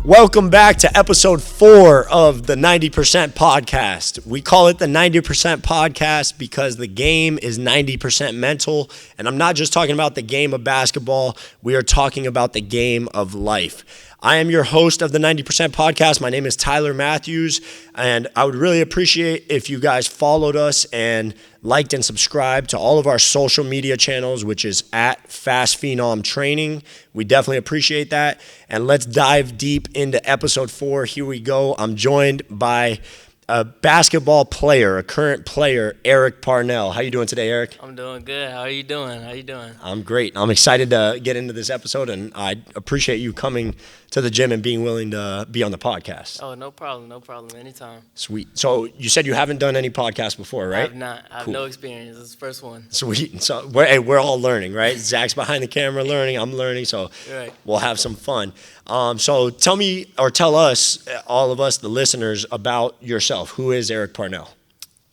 Welcome back to episode 4 of the 90% podcast. We call it the 90% podcast because the game is 90% mental. And I'm not just talking about the game of basketball. We are talking about the game of life. I am your host of the 90% podcast. My name is Tyler Matthews, and I would really appreciate if you guys followed us and liked and subscribed to all of our social media channels, which is at Fast Phenom Training. We definitely appreciate that. And let's dive deep into episode 4. Here we go. I'm joined by a basketball player, a current player, Eric Parnell. How you doing today, Eric? I'm doing good. How are you doing? I'm great. I'm excited to get into this episode, and I appreciate you coming to the gym and being willing to be on the podcast. Oh, no problem. Anytime. Sweet. So you said you haven't done any podcasts before, right? I have not. I have no experience. This is the first one. Sweet. So we're all learning, right? Zach's behind the camera learning. I'm learning. So Right. We'll have some fun. So tell me, or tell us, all of us, the listeners, about yourself. Who is Eric Parnell?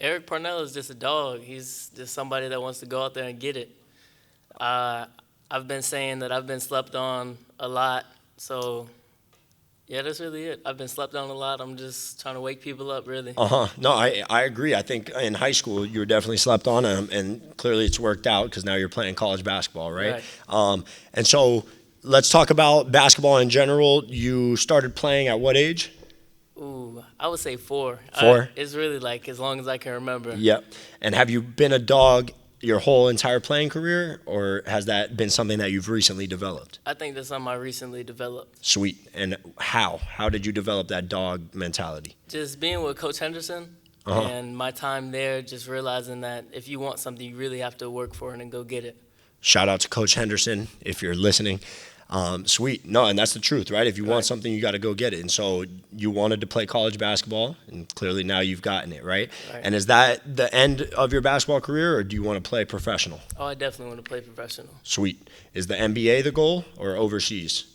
Eric Parnell is just a dog. He's just somebody that wants to go out there and get it. I've been saying that I've been slept on a lot. So, yeah, that's really it. I've been slept on a lot. I'm just trying to wake people up, really. No, I agree. I think in high school you were definitely slept on, and clearly it's worked out because now you're playing college basketball, right? And so let's talk about basketball in general. You started playing at what age? Ooh, I would say 4. 4? It's really like as long as I can remember. Yep. And have you been a dog your whole entire playing career, or has that been something that you've recently developed? I think that's something I recently developed. Sweet. And how? How did you develop that dog mentality? Just being with Coach Henderson and my time there, just realizing that if you want something, you really have to work for it and go get it. Shout out to Coach Henderson if you're listening. Sweet. No, and that's the truth, right? If you want something, you got to go get it. And so you wanted to play college basketball, and clearly now you've gotten it, right? And is that the end of your basketball career, or do you want to play professional? Oh, I definitely want to play professional. Sweet. Is the NBA the goal, or overseas?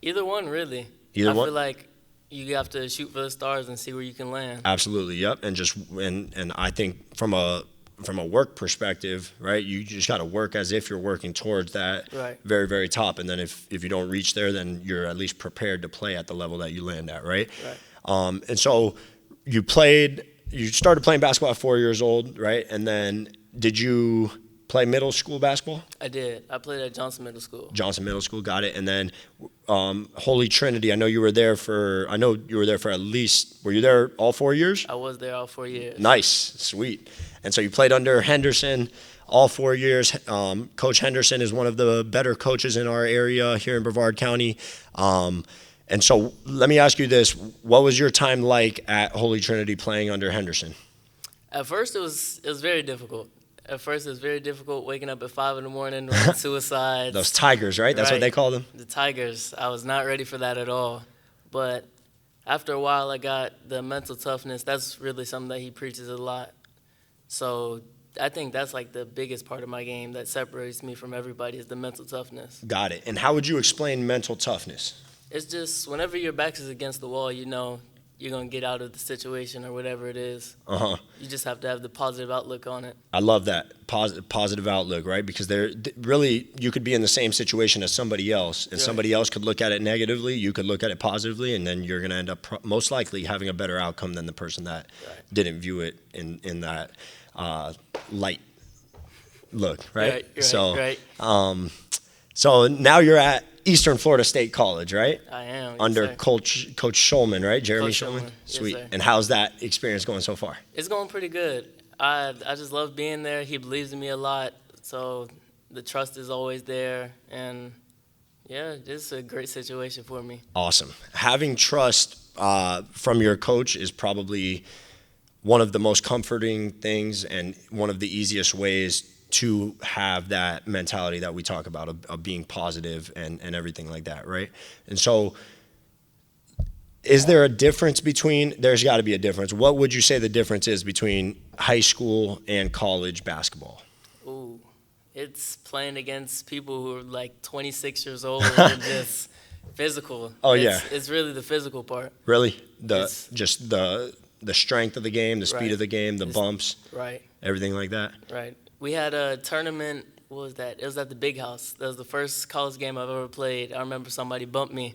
Either one, really. I feel like you have to shoot for the stars and see where you can land. Absolutely, yep. And I think from a work perspective, right, you just got to work as if you're working towards that very, very top. And then if you don't reach there, then you're at least prepared to play at the level that you land at, right? And so you started playing basketball at 4 years old, right? And then did you play middle school basketball? I did. I played at Johnson Middle School. Johnson Middle School, got it. And then Holy Trinity, I know you were there for at least, were you there all 4 years? I was there all 4 years. Nice, sweet. And so you played under Henderson all 4 years. Coach Henderson is one of the better coaches in our area here in Brevard County. And so let me ask you this. What was your time like at Holy Trinity playing under Henderson? At first, it was very difficult. Waking up at 5 in the morning, running suicide. Those Tigers, right? That's what they call them? The Tigers. I was not ready for that at all. But after a while, I got the mental toughness. That's really something that he preaches a lot. So I think that's like the biggest part of my game that separates me from everybody is the mental toughness. Got it. And how would you explain mental toughness? It's just whenever your back is against the wall, you know you're going to get out of the situation or whatever it is. You just have to have the positive outlook on it. I love that, positive outlook, right? Because really, you could be in the same situation as somebody else, and somebody else could look at it negatively, you could look at it positively, and then you're going to end up most likely having a better outcome than the person that didn't view it in that light look, right? So now you're at Eastern Florida State College, right? I am. Under Coach Schulman, right? Jeremy Coach Schulman? Yes, Sweet. sir. And how's that experience going so far? It's going pretty good. I just love being there. He believes in me a lot, so the trust is always there. And, yeah, it's a great situation for me. Awesome. Having trust from your coach is probably one of the most comforting things and one of the easiest ways to have that mentality that we talk about of being positive and everything like that, right? And so is there a difference there's got to be a difference. What would you say the difference is between high school and college basketball? Ooh, it's playing against people who are like 26 years old and just physical. It's really the physical part. Really? The strength of the game, the speed of the game, the bumps, everything like that? Right. We had a tournament, what was that? It was at the Big House. That was the first college game I've ever played. I remember somebody bumped me,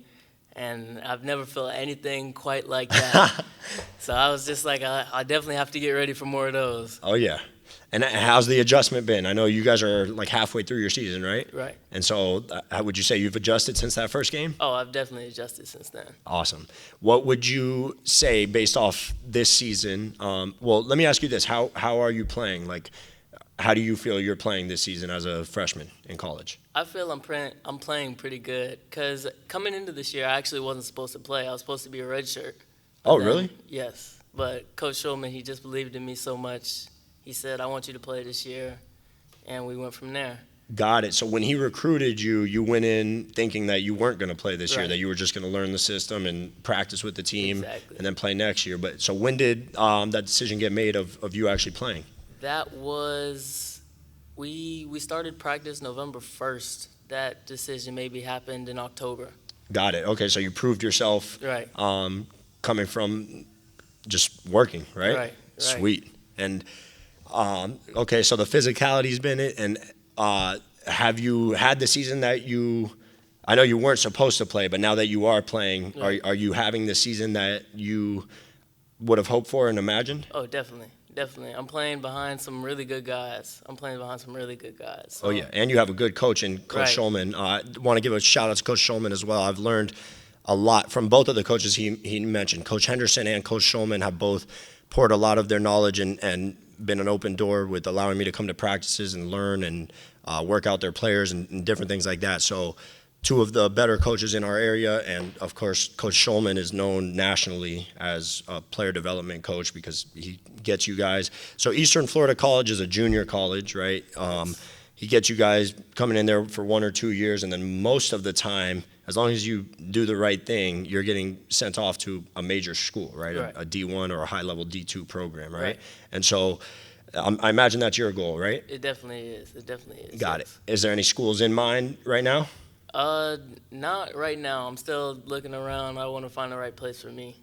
and I've never felt anything quite like that. So I was just like, I definitely have to get ready for more of those. Oh, yeah. And how's the adjustment been? I know you guys are like halfway through your season, right? Right. And so how would you say you've adjusted since that first game? Oh, I've definitely adjusted since then. Awesome. What would you say based off this season? Well, let me ask you this. How are you playing? Like, how do you feel you're playing this season as a freshman in college? I feel I'm playing pretty good because coming into this year, I actually wasn't supposed to play. I was supposed to be a redshirt. Oh, really? Yes. But Coach Schulman, he just believed in me so much. He said, I want you to play this year, and we went from there. Got it. So when he recruited you, you went in thinking that you weren't going to play this year, that you were just going to learn the system and practice with the team and then play next year. But so when did that decision get made of you actually playing? That was we started practice November 1st. That decision maybe happened in October. Got it. Okay, so you proved yourself coming from just working, right? Right. Sweet. And okay, so the physicality's been it. And have you had the season that I know you weren't supposed to play, but now that you are playing, are you having the season that you would have hoped for and imagined? Oh, definitely. I'm playing behind some really good guys. So. Oh, yeah, and you have a good coach in Coach Schulman. I want to give a shout-out to Coach Schulman as well. I've learned a lot from both of the coaches he mentioned. Coach Henderson and Coach Schulman have both poured a lot of their knowledge and been an open door with allowing me to come to practices and learn and work out their players and different things like that. So two of the better coaches in our area, and of course Coach Schulman is known nationally as a player development coach because he gets you guys. So Eastern Florida College is a junior college, right? He gets you guys coming in there for 1 or 2 years, and then most of the time, as long as you do the right thing, you're getting sent off to a major school, right? A D1 or a high-level D2 program, right? And so I imagine that's your goal, right? It definitely is. Got it. Is there any schools in mind right now? Not right now. I'm still looking around. I want to find the right place for me.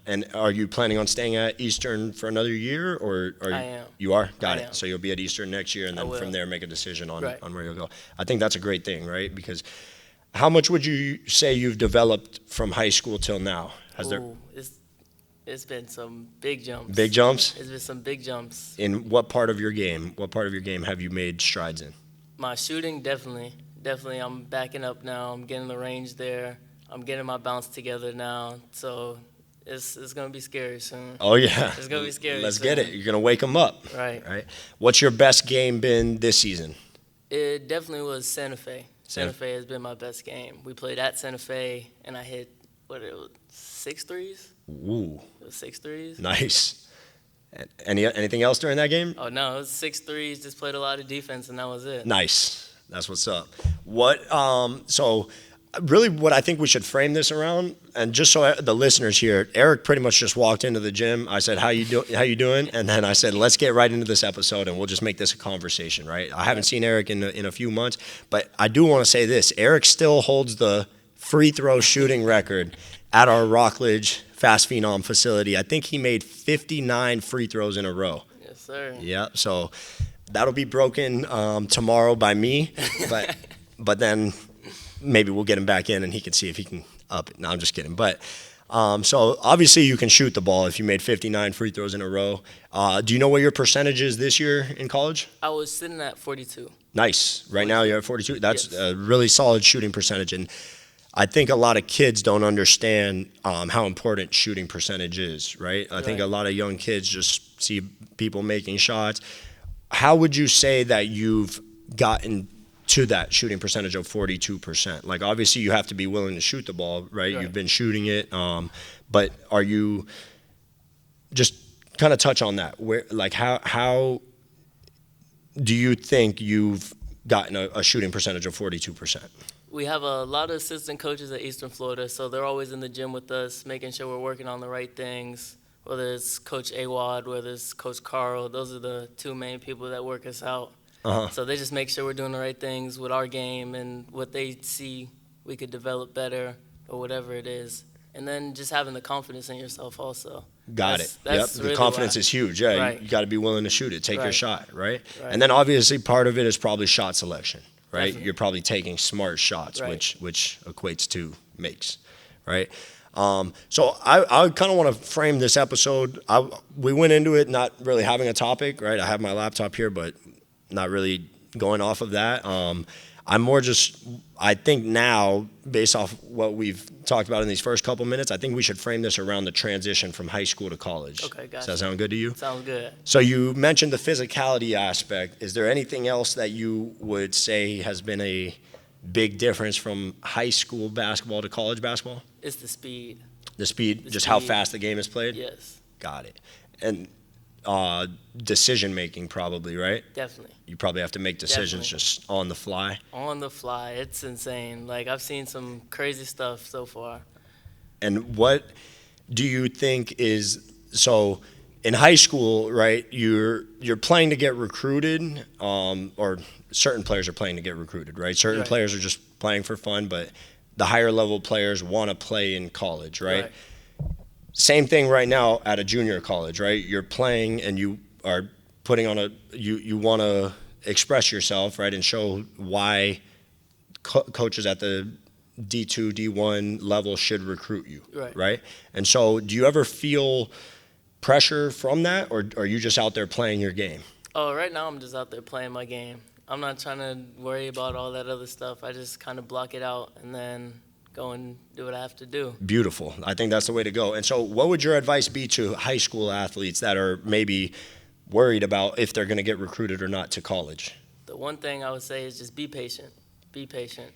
And are you planning on staying at Eastern for another year, or are you? I am. You are? Got it. am. So you'll be at Eastern next year, and then from there make a decision on where you'll go. I think that's a great thing, right? Because how much would you say you've developed from high school till now? It's been some big jumps. Big jumps? It's been some big jumps. In what part of your game? What part of your game have you made strides in? My shooting, definitely. I'm backing up now. I'm getting the range there. I'm getting my bounce together now. So it's going to be scary soon. Oh, yeah. It's going to be scary Let's soon. get it. You're going to wake them up. Right. What's your best game been this season? It definitely was Santa Fe. Santa Fe has been my best game. We played at Santa Fe, and I hit, 6 threes? Ooh. It was 6 threes. Nice. Anything else during that game? Oh, no. It was 6 threes. Just played a lot of defense, and that was it. Nice. That's what's up. So really what I think we should frame this around, and just so the listeners hear, Eric pretty much just walked into the gym. I said, how you doing? And then I said, let's get right into this episode, and we'll just make this a conversation, right? I haven't seen Eric in a few months, but I do want to say this. Eric still holds the free throw shooting record at our Rockledge Fast Phenom facility. I think he made 59 free throws in a row. Yes, sir. Yeah, so that'll be broken tomorrow by me, but then maybe we'll get him back in and he can see if he can up it. No, I'm just kidding. But so obviously you can shoot the ball if you made 59 free throws in a row. Do you know what your percentage is this year in college? I was sitting at 42. Nice. Right now you're at 42. That's a really solid shooting percentage. And I think a lot of kids don't understand how important shooting percentage is, right? I think a lot of young kids just see people making shots. How would you say that you've gotten to that shooting percentage of 42%? Like, obviously you have to be willing to shoot the ball, right? You've been shooting it, but are you just kind of touch on that? Where, like, how do you think you've gotten a shooting percentage of 42%? We have a lot of assistant coaches at Eastern Florida, so they're always in the gym with us, making sure we're working on the right things. Whether it's Coach Awad, whether it's Coach Carl, those are the two main people that work us out. So they just make sure we're doing the right things with our game and what they see we could develop better or whatever it is. And then just having the confidence in yourself also. Got it. Yep. Really the confidence is huge. Yeah, you got to be willing to shoot it, take your shot, right? And then obviously part of it is probably shot selection, right? Definitely. You're probably taking smart shots, which equates to makes, right? So I kind of want to frame this episode. We went into it not really having a topic, right? I have my laptop here, but not really going off of that. I'm more just, I think now, based off what we've talked about in these first couple minutes, I think we should frame this around the transition from high school to college. Okay, gotcha. Does that sound good to you? Sounds good. So you mentioned the physicality aspect. Is there anything else that you would say has been a big difference from high school basketball to college basketball? It's the speed. The speed, The just how speed. fast the game is played? Yes, Got it. And decision making, probably, right? definitely. You probably have to make decisions Definitely. just on the fly. On the fly, it's insane. Like, I've seen some crazy stuff so far. And what do you think is so in high school, right? You're playing to get recruited, or certain players are playing to get recruited, right? Certain Right. players are just playing for fun, but the higher level players want to play in college, right? Same thing right now at a junior college, right? You're playing and you are putting on you want to express yourself, right, and show why coaches at the D2, D1 level should recruit you, Right. And so do you ever feel pressure from that, or are you just out there playing your game? Oh, right now I'm just out there playing my game. I'm not trying to worry about all that other stuff. I just kind of block it out and then go and do what I have to do. Beautiful. I think that's the way to go. And so what would your advice be to high school athletes that are maybe worried about if they're going to get recruited or not to college? The one thing I would say is just be patient. Be patient.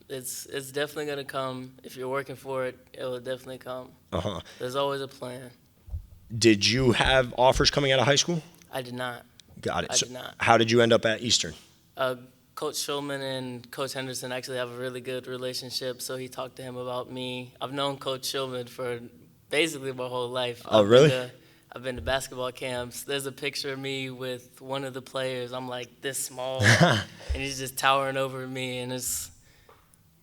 It's definitely going to come. If you're working for it, it will definitely come. Uh-huh. There's always a plan. Did you have offers coming out of high school? I did not. Got it. I So did not. how did you end up at Eastern? Coach Schulman and Coach Henderson actually have a really good relationship, so he talked to him about me. I've known Coach Schulman for basically my whole life. Oh, really? I've been to basketball camps. There's a picture of me with one of the players. I'm like this small, and he's just towering over me, and it's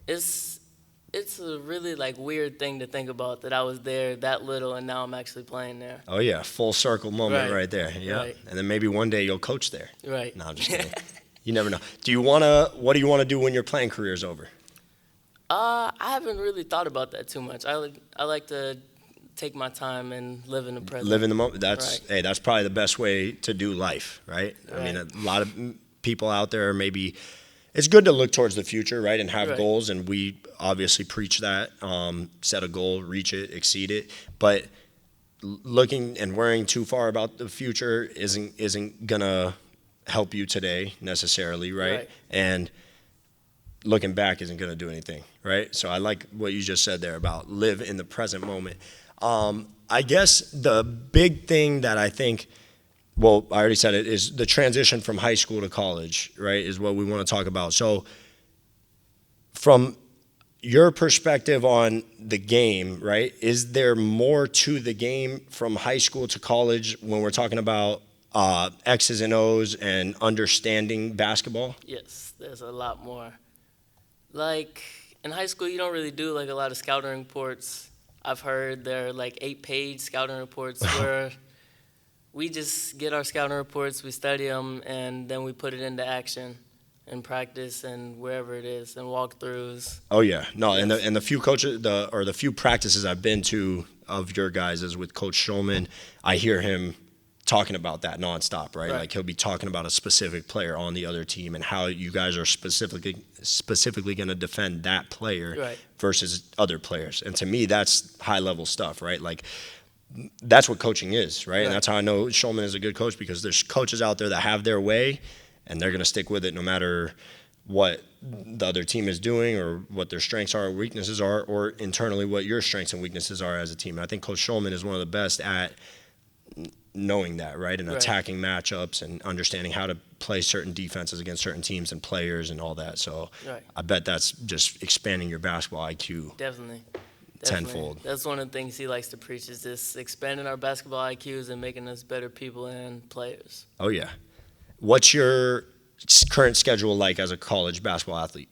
a really like weird thing to think about that I was there that little, and now I'm actually playing there. Oh, yeah. Full circle moment Right. right there. Yeah. Right. And then maybe one day you'll coach there. Right. No, I'm just kidding. You never know. What do you want to do when your playing career's over? I haven't really thought about that too much. I like to take my time and live in the present. Live in the moment. That's Right. that's probably the best way to do life, right? I mean, a lot of people out there maybe it's good to look towards the future, right, and have Right. goals, and we obviously preach that. Set a goal, reach it, exceed it, but looking and worrying too far about the future isn't gonna help you today necessarily, right? Right. And looking back isn't going to do anything, right? So I like what you just said there about live in the present moment. I guess the big thing that I think, well, I already said it, is the transition from high school to college, right, is what we want to talk about. So from your perspective on the game, right, is there more to the game from high school to college when we're talking about X's and O's and understanding basketball? Yes, there's a lot more. Like, in high school, you don't really do, like, a lot of scouting reports. I've heard there are, like, 8-page scouting reports where we just get our scouting reports, we study them, and then we put it into action in practice and wherever it is, and walkthroughs. Oh yeah, no, Yes. and the few coaches, the few practices I've been to of your guys is with Coach Schulman. I hear him talking about that nonstop, right? Right. Like he'll be talking about a specific player on the other team and how you guys are specifically going to defend that player Right. versus other players. And to me, that's high level stuff, right? Like that's what coaching is, right? And Right. that's how I know Schulman is a good coach, because there's coaches out there that have their way and they're going to stick with it no matter what the other team is doing or what their strengths are or weaknesses are, or internally what your strengths and weaknesses are as a team. And I think Coach Schulman is one of the best at knowing that, right? And Right. attacking matchups and understanding how to play certain defenses against certain teams and players and all that. So Right. I bet that's just expanding your basketball IQ. Definitely. Tenfold. That's one of the things he likes to preach, is just expanding our basketball IQs and making us better people and players. Oh, yeah. What's your current schedule like as a college basketball athlete?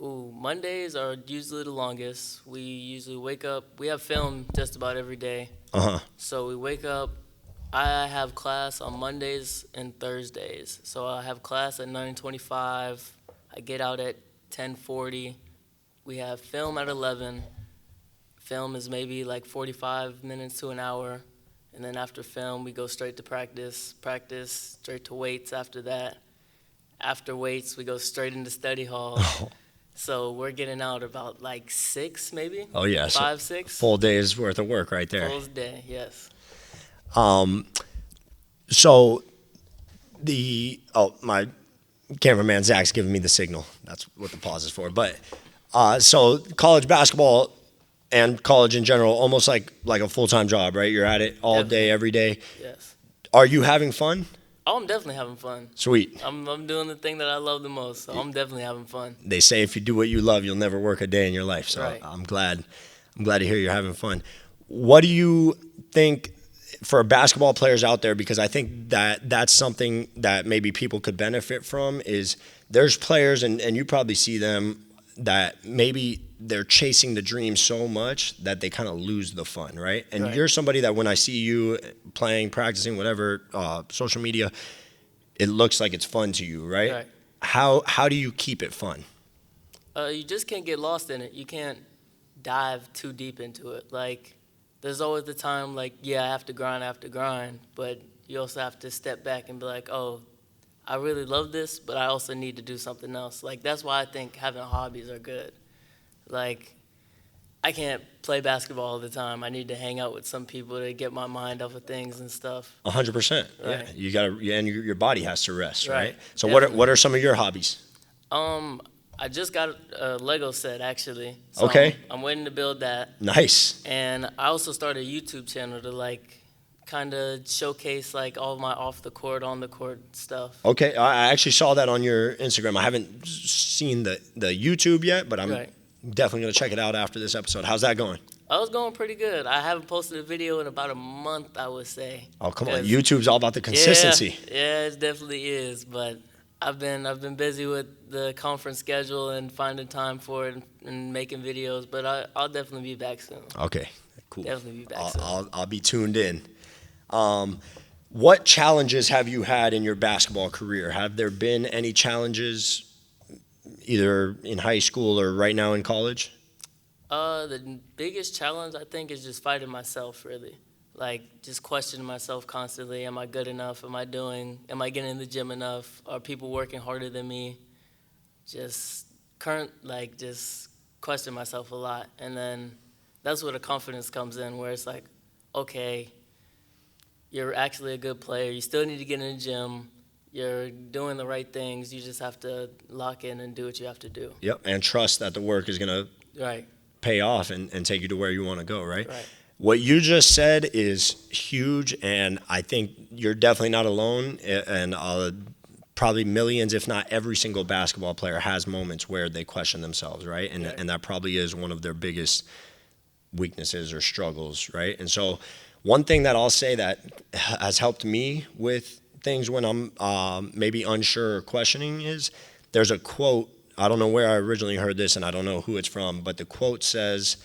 Ooh, Mondays are usually the longest. We usually wake up, we have film just about every day. Uh-huh. So we wake up, I have class on Mondays and Thursdays. So I have class at 9:25. I get out at 10:40. We have film at 11. film is maybe like 45 minutes to an hour. And then after film, we go straight to practice straight to weights after that. After weights, we go straight into study hall. So we're getting out about like 6 maybe. Oh, yeah. 5, 6. Full day's worth of work right there. Full day, yes. So my cameraman Zach's giving me the signal. That's what the pause is for. But so college basketball and college in general, almost like a full-time job, right? You're at it all day, every day. Yes. Are you having fun? Oh, I'm definitely having fun. Sweet. I'm doing the thing that I love the most, so I'm definitely having fun. They say if you do what you love, you'll never work a day in your life. So Right. I'm glad to hear you're having fun. What do you think for basketball players out there? Because I think that's something that maybe people could benefit from is there's players, and you probably see them, that maybe they're chasing the dream so much that they kind of lose the fun, right? And Right. you're somebody that when I see you playing, practicing, whatever, social media, it looks like it's fun to you, right? Right. How do you keep it fun? You just can't get lost in it. You can't dive too deep into it. Like, there's always the time, like, yeah, I have to grind, but you also have to step back and be like, oh, I really love this, but I also need to do something else. Like, that's why I think having hobbies are good. Like, I can't play basketball all the time. I need to hang out with some people to get my mind off of things and stuff. 100%. Yeah, Right. you gotta, and your body has to rest, right? Right. So Definitely. what are some of your hobbies? I just got a Lego set, actually. So Okay. I'm waiting to build that. Nice. And I also started a YouTube channel to, like, kind of showcase, like, all my off the court, on the court stuff. Okay, I actually saw that on your Instagram. I haven't seen the YouTube yet, but I'm Right. definitely gonna check it out after this episode. How's that going? I was going pretty good. I haven't posted a video in about a month, I would say. Oh, come on. 'Cause- YouTube's all about the consistency. Yeah, it definitely is. But I've been busy with the conference schedule and finding time for it and making videos. But I'll definitely be back soon. Okay, cool. Definitely be back soon. I'll be tuned in. What challenges have you had in your basketball career? Have there been any challenges either in high school or right now in college? The biggest challenge, I think, is just fighting myself, really. Like, just questioning myself constantly. Am I good enough? Am I getting in the gym enough? Are people working harder than me? Just question myself a lot. And then that's where the confidence comes in, where it's like, okay, you're actually a good player. You still need to get in the gym. You're doing the right things. You just have to lock in and do what you have to do. Yep, and trust that the work is gonna Right. pay off and take you to where you want to go, right? Right. What you just said is huge, and I think you're definitely not alone. And probably millions, if not every single basketball player, has moments where they question themselves, right? And that probably is one of their biggest weaknesses or struggles, right? And so, one thing that I'll say that has helped me with things when I'm maybe unsure or questioning is there's a quote. I don't know where I originally heard this, and I don't know who it's from, but the quote says,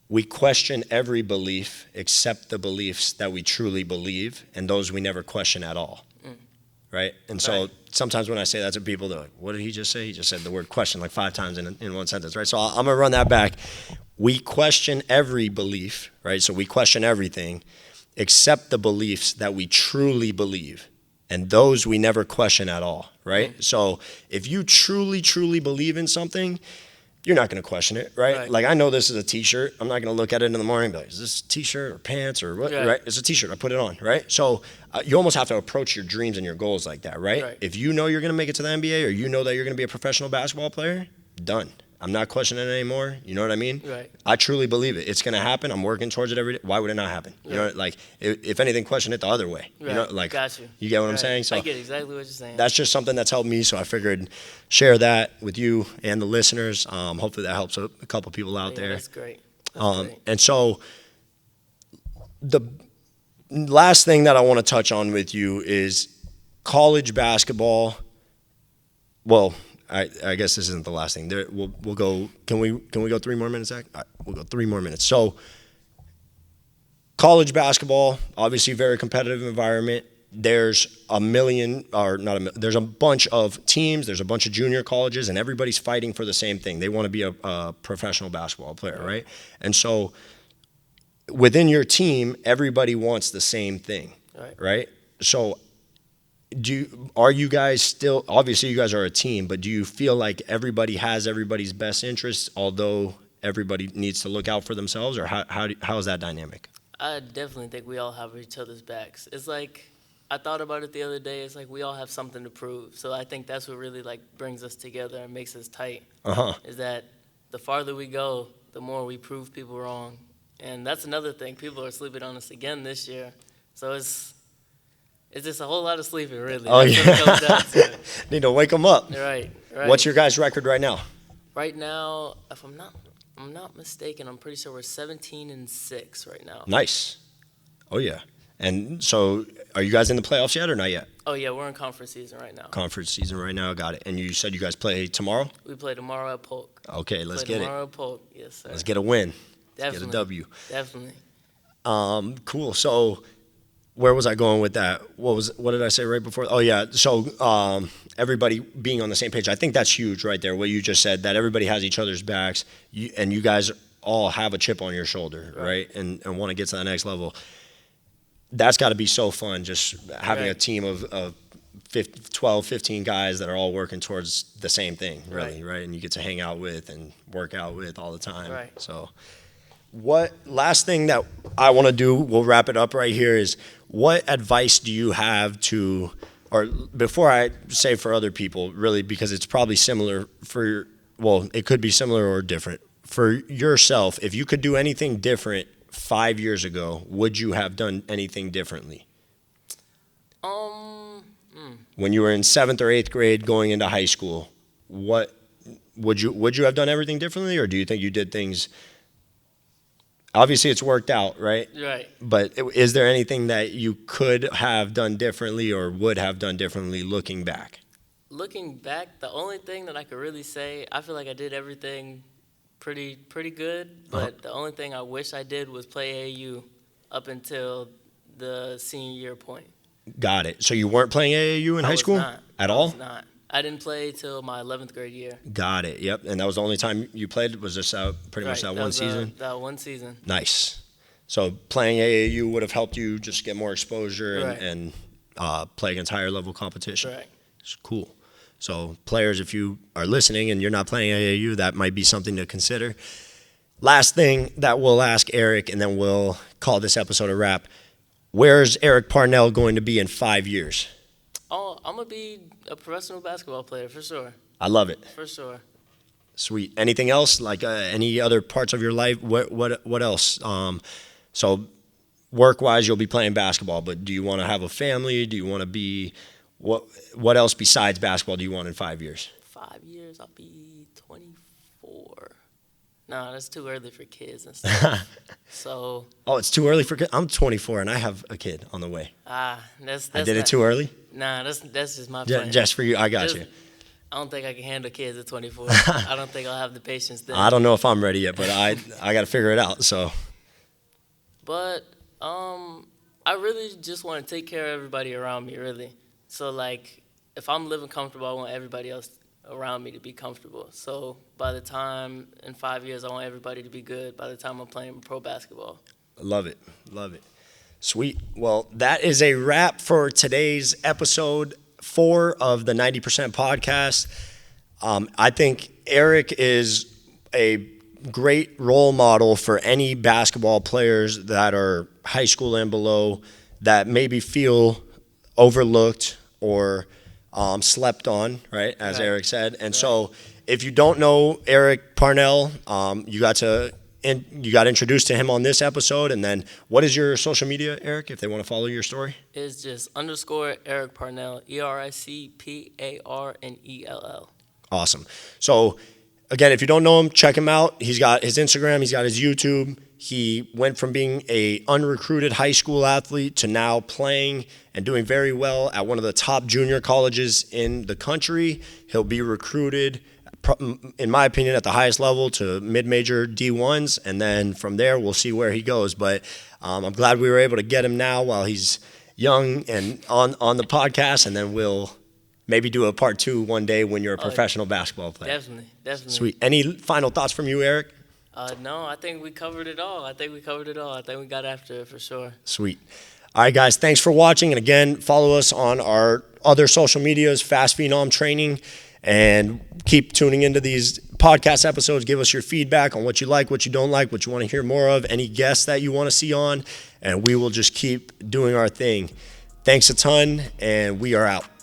"We question every belief except the beliefs that we truly believe, and those we never question at all." Right? And so Right. sometimes when I say that to people, they're like, "What did he just say?" He just said the word question like 5 times in one sentence, right? So I'm going to run that back. We question every belief, right? So we question everything except the beliefs that we truly believe. And those we never question at all, right? So if you truly, truly believe in something, you're not going to question it, right? Right. Like, I know this is a T-shirt. I'm not going to look at it in the morning and be like, is this a T-shirt or pants or what, Right. right? It's a T-shirt. I put it on, right? So you almost have to approach your dreams and your goals like that, right? Right. If you know you're going to make it to the NBA or you know that you're going to be a professional basketball player, done. I'm not questioning it anymore. You know what I mean? Right. I truly believe it. It's going to happen. I'm working towards it every day. Why would it not happen? You know, like, if anything, question it the other way. You know, Right. like, Got you. you get what I'm Right. saying? So I get exactly what you're saying. that's just something that's helped me. So I figured share that with you and the listeners. Hopefully that helps a couple people out Yeah, there. That's great. That's great. And so the last thing that I want to touch on with you is college basketball. Well, I guess this isn't the last thing. We'll go. Can we go 3 more minutes, Zach? All right, we'll go 3 more minutes. So college basketball, obviously very competitive environment. there's a million, or not a million, there's a bunch of teams, there's a bunch of junior colleges, and everybody's fighting for the same thing. They want to be a professional basketball player, right? And so within your team, everybody wants the same thing, right? So are you guys still, obviously you guys are a team, but do you feel like everybody has everybody's best interests, although everybody needs to look out for themselves, or how is that dynamic? I definitely think we all have each other's backs. It's like, I thought about it the other day. It's like we all have something to prove. So I think that's what really like brings us together and makes us tight. Is that the farther we go, the more we prove people wrong. And that's another thing. People are sleeping on us again this year. So it's just a whole lot of sleeping, really. Oh, that's what it comes down to. Need to wake them up. Right. What's your guys' record right now? Right now, if I'm not mistaken, I'm pretty sure we're 17-6 right now. Nice. Oh, yeah. And so are you guys in the playoffs yet or not yet? Oh, yeah, we're in conference season right now. Conference season right now, got it. And you said you guys play tomorrow? We play tomorrow at Polk. Okay, let's get it. Tomorrow at Polk, yes, sir. Let's get a win. Definitely. Let's get a W. Definitely. Cool. So where was I going with that? What did I say right before? Oh, yeah. So everybody being on the same page. I think that's huge right there, what you just said, that everybody has each other's backs, and you guys all have a chip on your shoulder, right? And want to get to the next level. That's got to be so fun, just having a team of 12, 15 guys that are all working towards the same thing, really, right? And you get to hang out with and work out with all the time. Right. So last thing that I want to do, we'll wrap it up right here, is what advice do you have to, or before I say for other people, really, because it's probably similar it could be similar or different. For yourself, if you could do anything different 5 years ago, would you have done anything differently? When you were in 7th or 8th grade going into high school, what would you have done everything differently, or do you think you did things? Obviously, it's worked out, right? Right. But is there anything that you could have done differently or would have done differently looking back? Looking back, the only thing that I could really say, I feel like I did everything pretty good, but the only thing I wish I did was play AAU up until the senior year point. Got it. So you weren't playing AAU in high school at all? I was not. I didn't play till my 11th grade year. Got it. Yep. And that was the only time you played? Was this pretty much that one season? That one season. Nice. So playing AAU would have helped you just get more exposure and play against higher level competition. Right. It's cool. So players, if you are listening and you're not playing AAU, that might be something to consider. Last thing that we'll ask Eric, and then we'll call this episode a wrap. Where's Eric Parnell going to be in 5 years? Oh, I'm going to be a professional basketball player for sure. I love it. For sure. Sweet. Anything else? Like any other parts of your life? What else? So work-wise, you'll be playing basketball, but do you want to have a family? Do you want to be what else besides basketball do you want in 5 years? 5 years, I'll be 24. No, that's too early for kids and stuff. So. Oh, it's too early for kids? I'm 24 and I have a kid on the way. That's I did it too early? Nah, that's just my plan. Just for you, I got you. I don't think I can handle kids at 24. I don't think I'll have the patience then. I don't know if I'm ready yet, but I got to figure it out. So. But I really just want to take care of everybody around me, really. So, like, if I'm living comfortable, I want everybody else around me to be comfortable. So, by the time in 5 years, I want everybody to be good by the time I'm playing pro basketball. Love it. Love it. Sweet. Well, that is a wrap for today's episode 4 of the 90% podcast. I think Eric is a great role model for any basketball players that are high school and below that maybe feel overlooked or slept on, right, as Eric said. And so if you don't know Eric Parnell, you got introduced to him on this episode. And then what is your social media, Eric, if they want to follow your story? It's just _Eric Parnell, EricParnell. Awesome. So, again, if you don't know him, check him out. He's got his Instagram. He's got his YouTube. He went from being a unrecruited high school athlete to now playing and doing very well at one of the top junior colleges in the country. He'll be recruited, in my opinion, at the highest level to mid-major D1s, and then from there we'll see where he goes. But I'm glad we were able to get him now while he's young and on the podcast, and then we'll maybe do a part 2 one day when you're a professional basketball player. Definitely. Sweet. Any final thoughts from you, Eric? No, I think we covered it all. I think we got after it for sure. Sweet. All right, guys, thanks for watching. And again, follow us on our other social medias, Fast Phenom Training, and keep tuning into these podcast episodes. Give us your feedback on what you like, what you don't like, what you want to hear more of, any guests that you want to see on, and we will just keep doing our thing. Thanks a ton, and we are out.